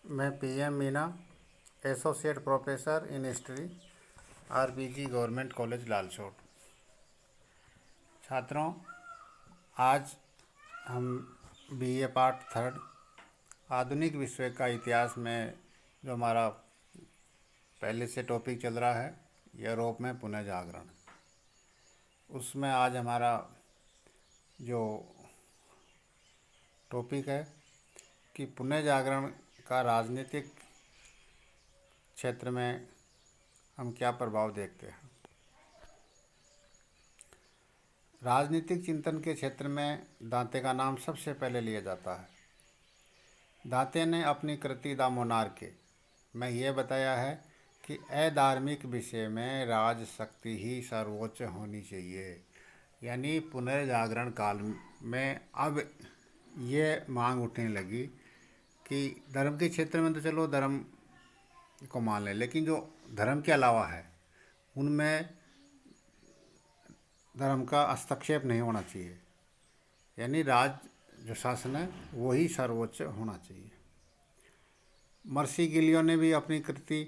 मैं PM Meena, associate professor in history, RBG government college Lalsot. छात्रों, आज हम BA पार्ट थर्ड आधुनिक विश्व का इतिहास में जो हमारा पहले से टॉपिक चल रहा है, यूरोप में पुनः जागरण, उसमें आज हमारा जो टॉपिक है कि पुनः जागरण का राजनीतिक क्षेत्र में हम क्या प्रभाव देखते हैं। राजनीतिक चिंतन के क्षेत्र में दांते का नाम सबसे पहले लिया जाता है। दांते ने अपनी कृति द मोनार्के में यह बताया है कि अधार्मिक विषय में राज शक्ति ही सर्वोच्च होनी चाहिए। यानी पुनर्जागरण काल में अब ये मांग उठने लगी कि धर्म के क्षेत्र में तो चलो धर्म को मान लें, लेकिन जो धर्म के अलावा है उनमें धर्म का हस्तक्षेप नहीं होना चाहिए। यानी राज जो शासन है वही सर्वोच्च होना चाहिए। मर्सी गिलियो ने भी अपनी कृति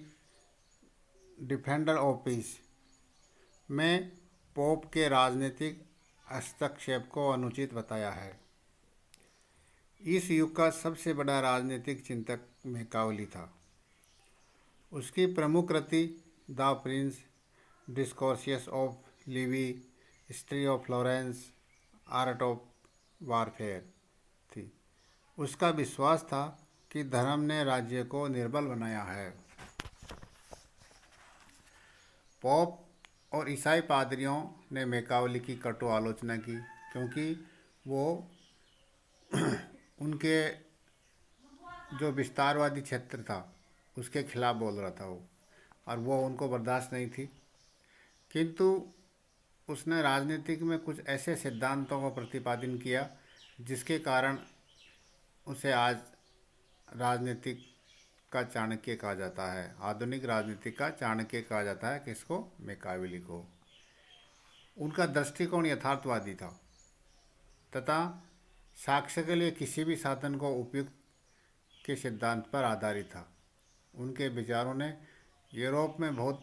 डिफेंडर ऑफ पीस में पोप के राजनीतिक हस्तक्षेप को अनुचित बताया है। इस युग का सबसे बड़ा राजनीतिक चिंतक मैकावली था। उसकी प्रमुख कृति the prince discourses of Livy, history of Florence, art of warfare थी। उसका विश्वास था कि धर्म ने राज्य को निर्बल बनाया है। पोप और ईसाई पादरियों ने मैकावली की कटु आलोचना की, क्योंकि वो उनके जो विस्तारवादी क्षेत्र था उसके खिलाफ बोल रहा था वो, और वो उनको बर्दाश्त नहीं थी। किंतु उसने राजनीतिक में कुछ ऐसे सिद्धांतों को प्रतिपादन किया जिसके कारण उसे आज राजनीतिक का चाणक्य कहा जाता है। आधुनिक राजनीति का चाणक्य कहा जाता है किसको? मैकावली को। उनका दृष्टिकोण यथार्थवादी था तथा साक्ष्य के लिए किसी भी साधन को उपयुक्त के सिद्धांत पर आधारित था। उनके विचारों ने यूरोप में बहुत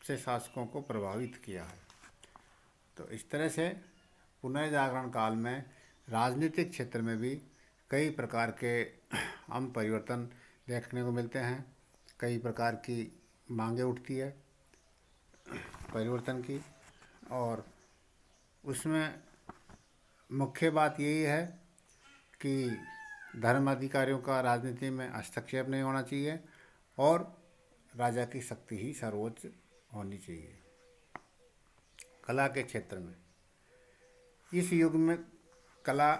से शासकों को प्रभावित किया है। तो इस तरह से पुनर्जागरण काल में राजनीतिक क्षेत्र में भी कई प्रकार के हम परिवर्तन देखने को मिलते हैं। कई प्रकार की मांगें उठती है परिवर्तन की, और उसमें मुख्य बात यही है कि धर्म अधिकारियों का राजनीति में हस्तक्षेप नहीं होना चाहिए और राजा की शक्ति ही सर्वोच्च होनी चाहिए। कला के क्षेत्र में इस युग में कला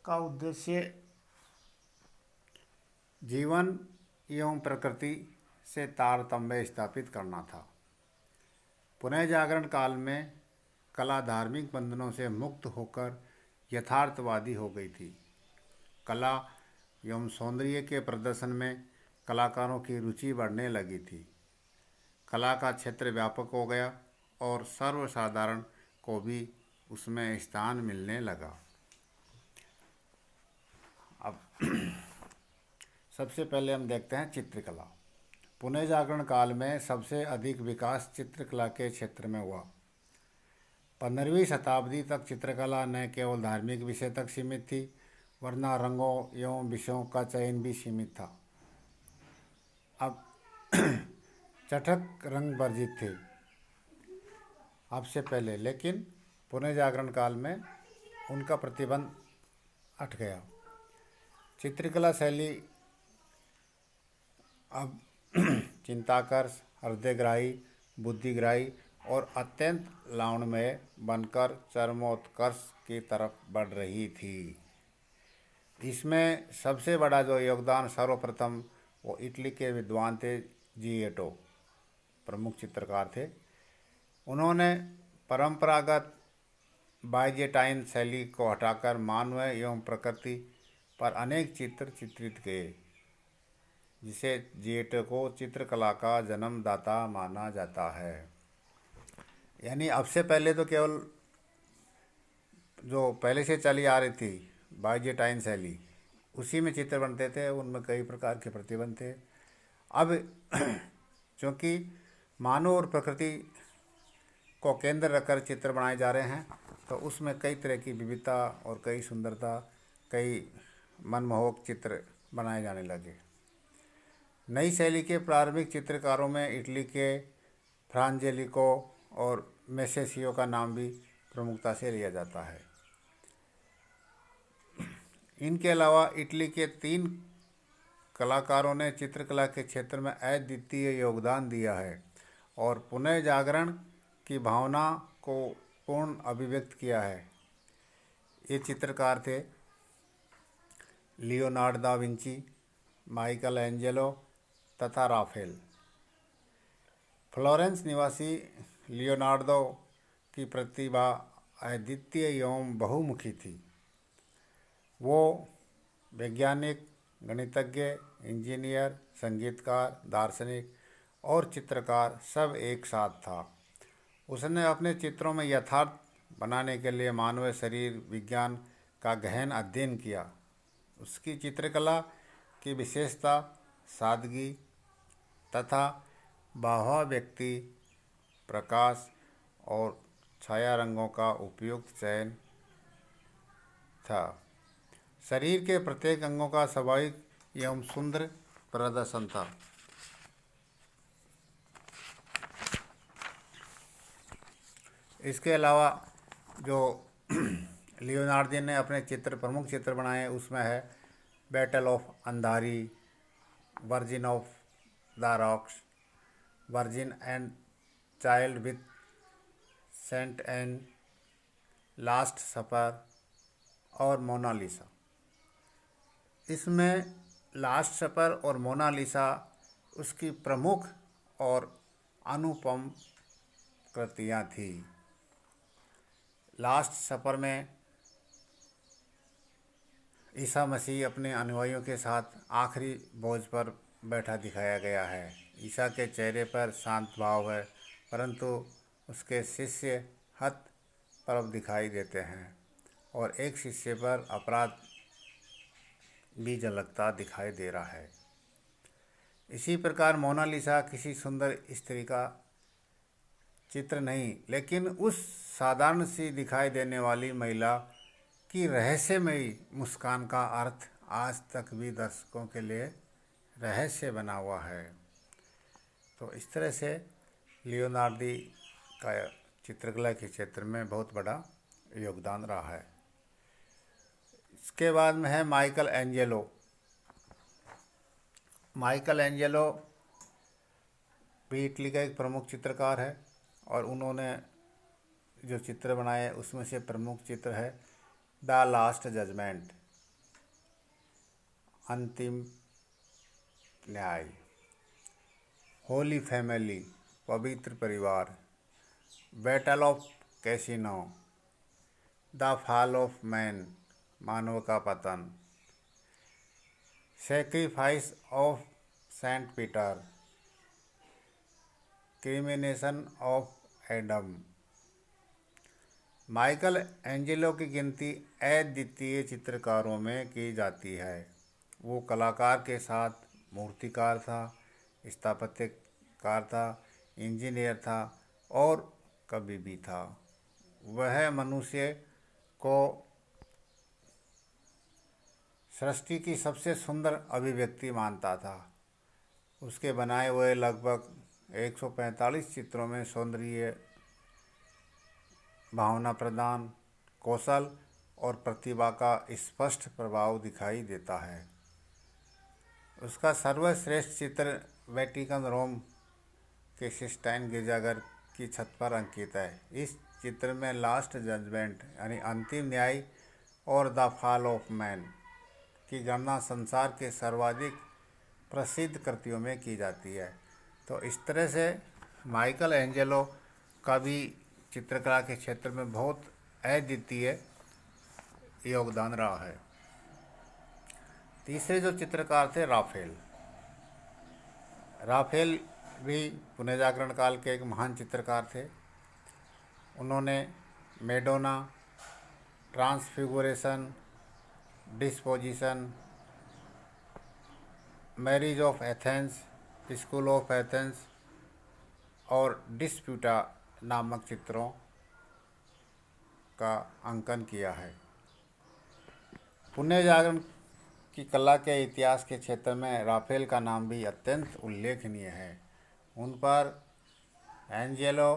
का उद्देश्य जीवन एवं प्रकृति से तारतम्य स्थापित करना था। पुनः जागरण काल में कला धार्मिक बंधनों से मुक्त होकर यथार्थवादी हो गई थी। कला एवं सौंदर्य के प्रदर्शन में कलाकारों की रुचि बढ़ने लगी थी। कला का क्षेत्र व्यापक हो गया और सर्वसाधारण को भी उसमें स्थान मिलने लगा। अब सबसे पहले हम देखते हैं चित्रकला। पुनः जागरण काल में सबसे अधिक विकास चित्रकला के क्षेत्र में हुआ। 15वीं शताब्दी तक चित्रकला न केवल धार्मिक विषय तक सीमित थी, वरना रंगों एवं विषयों का चयन भी सीमित था। अब चटक रंग वर्जित थे अब से पहले, लेकिन पुनः जागरण काल में उनका प्रतिबंध हट गया। चित्रकला शैली अब चिंताकर्ष, हृदयग्राही, बुद्धिग्राही और अत्यंत लावण्यमय बनकर चरमोत्कर्ष की तरफ बढ़ रही थी। इसमें सबसे बड़ा जो योगदान सर्वप्रथम वो इटली के विद्वान थे जिएटो, प्रमुख चित्रकार थे। उन्होंने परंपरागत बाइजेंटाइन शैली को हटाकर मानव एवं प्रकृति पर अनेक चित्र चित्रित किए, जिसे जिएटो को चित्रकला का जन्मदाता माना जाता है। यानी अब से पहले तो केवल जो पहले से चली आ रही थी बाइजेंटाइन शैली, उसी में चित्र बनते थे, उनमें कई प्रकार के प्रतिबंध थे। अब चूँकि मानव और प्रकृति को केंद्र रखकर चित्र बनाए जा रहे हैं, तो उसमें कई तरह की विविधता और कई सुंदरता, कई मनमोहक चित्र बनाए जाने लगे। नई शैली के प्रारंभिक चित्रकारों में इटली के फ्रांजेलिको और मेसेसियो का नाम भी प्रमुखता से लिया जाता है। इनके अलावा इटली के 3 कलाकारों ने चित्रकला के क्षेत्र में अद्वितीय योगदान दिया है और पुनः जागरण की भावना को पूर्ण अभिव्यक्त किया है। ये चित्रकार थे Leonardo da Vinci, Michael Angelo तथा राफेल। फ्लोरेंस निवासी लियोनार्डो की प्रतिभा अद्वितीय एवं बहुमुखी थी। वो वैज्ञानिक, गणितज्ञ, इंजीनियर, संगीतकार, दार्शनिक और चित्रकार सब एक साथ था। उसने अपने चित्रों में यथार्थ बनाने के लिए मानवीय शरीर विज्ञान का गहन अध्ययन किया। उसकी चित्रकला की विशेषता सादगी तथा भावाभिव्यक्ति, प्रकाश और छाया रंगों का उपयुक्त चयन था। शरीर के प्रत्येक अंगों का स्वाभाविक एवं सुंदर प्रदर्शन था। इसके अलावा जो लियोनार्डो ने अपने प्रमुख चित्र बनाए, उसमें है Battle of Anghiari, Virgin of the Rocks, Virgin and Child with Saint Anne, Last Supper और मोनालिसा। इसमें लास्ट सपर और मोनालिसा उसकी प्रमुख और अनुपम कृतियाँ थी। लास्ट सपर में ईसा मसीह अपने अनुयायियों के साथ आखिरी बोझ पर बैठा दिखाया गया है। ईसा के चेहरे पर शांत भाव है, परंतु उसके शिष्य हतप्रभ दिखाई देते हैं और एक शिष्य पर अपराध भी झलकता दिखाई दे रहा है। इसी प्रकार मोनालिसा किसी सुंदर स्त्री का चित्र नहीं, लेकिन उस साधारण सी दिखाई देने वाली महिला की रहस्यमयी मुस्कान का अर्थ आज तक भी दर्शकों के लिए रहस्य बना हुआ है। तो इस तरह से लियोनार्डो का चित्रकला के क्षेत्र में बहुत बड़ा योगदान रहा है। इसके बाद में है माइकल एंजेलो। माइकल एंजेलो भी इटली का एक प्रमुख चित्रकार है और उन्होंने जो चित्र बनाए उसमें से प्रमुख चित्र है द लास्ट जजमेंट, अंतिम न्याय, होली फैमिली, पवित्र परिवार, Battle of Cascina, the Fall of Man, मानव का पतन, Sacrifice of Saint Peter, Creation of Adam. Michelangelo की गिनती अद्वितीय चित्रकारों में की जाती है। वो कलाकार के साथ मूर्तिकार था, स्थापत्यकार था, इंजीनियर था और कवि भी था। वह मनुष्य को सृष्टि की सबसे सुंदर अभिव्यक्ति मानता था। उसके बनाए हुए लगभग 145 चित्रों में सौंदर्य, भावना प्रदान, कौशल और प्रतिभा का स्पष्ट प्रभाव दिखाई देता है। उसका सर्वश्रेष्ठ चित्र वेटिकन रोम के सिस्टाइन गिरजाघर की छत पर अंकित है। इस चित्र में लास्ट जजमेंट यानी अंतिम न्याय और द फॉल ऑफ मैन की गणना संसार के सर्वाधिक प्रसिद्ध कृतियों में की जाती है। तो इस तरह से माइकल एंजेलो का भी चित्रकला के क्षेत्र में बहुत अद्वितीय योगदान रहा है। तीसरे जो चित्रकार थे राफेल। राफेल भी पुनर्जागरण काल के एक महान चित्रकार थे। उन्होंने Madonna, Transfiguration, Disposition, Marriage of Athens, School of Athens और डिस्प्यूटा नामक चित्रों का अंकन किया है। पुण्य जागरण की कला के इतिहास के क्षेत्र में राफेल का नाम भी अत्यंत उल्लेखनीय है। उन पर एंजेलो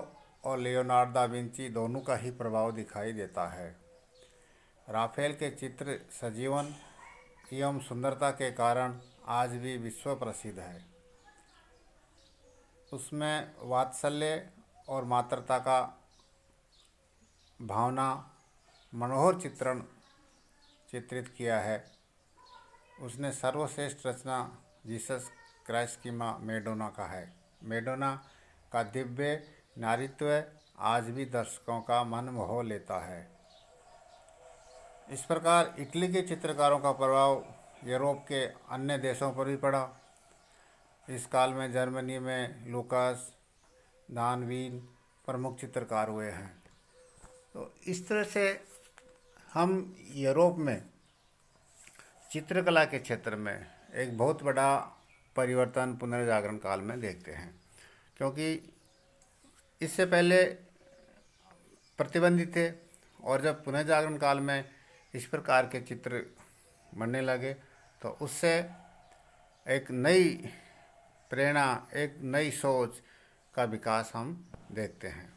और लियोनार्डो दा विंची दोनों का ही प्रभाव दिखाई देता है। राफेल के चित्र सजीवन एवं सुंदरता के कारण आज भी विश्व प्रसिद्ध है। उसमें वात्सल्य और मातृता का भावना मनोहर चित्रण चित्रित किया है। उसने सर्वश्रेष्ठ रचना जीसस क्राइस्ट की माँ मेडोना का है। मेडोना का दिव्य नारीत्व आज भी दर्शकों का मन मोह लेता है। इस प्रकार इटली के चित्रकारों का प्रभाव यूरोप के अन्य देशों पर भी पड़ा। इस काल में जर्मनी में लूकास, दानवीन प्रमुख चित्रकार हुए हैं। तो इस तरह से हम यूरोप में चित्रकला के क्षेत्र में एक बहुत बड़ा परिवर्तन पुनर्जागरण काल में देखते हैं, क्योंकि इससे पहले प्रतिबंधित थे और जब पुनर्जागरण काल में इस प्रकार के चित्र बनने लगे तो उससे एक नई प्रेरणा, एक नई सोच का विकास हम देखते हैं।